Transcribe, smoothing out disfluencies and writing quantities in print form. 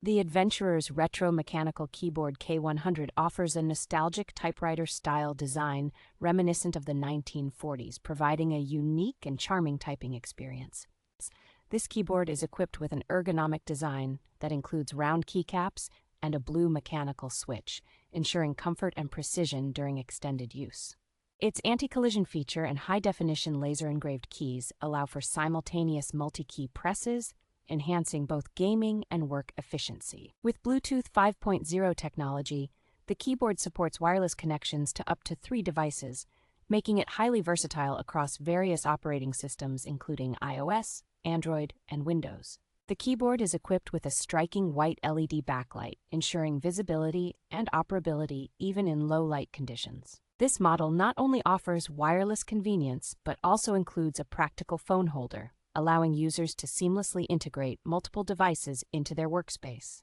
The adventurer's retro mechanical keyboard K100 offers a nostalgic typewriter-style design reminiscent of the 1940s, providing a unique and charming typing experience. This keyboard is equipped with an ergonomic design that includes round keycaps and a blue mechanical switch, ensuring comfort and precision during extended use. Its anti-collision feature and high-definition laser-engraved keys allow for simultaneous multi-key presses, enhancing both gaming and work efficiency. With Bluetooth 5.0 technology, the keyboard supports wireless connections to up to 3 devices, making it highly versatile across various operating systems including iOS, Android, and Windows. The keyboard is equipped with a striking white LED backlight, ensuring visibility and operability even in low light conditions. This model not only offers wireless convenience, but also includes a practical phone holder, allowing users to seamlessly integrate multiple devices into their workspace.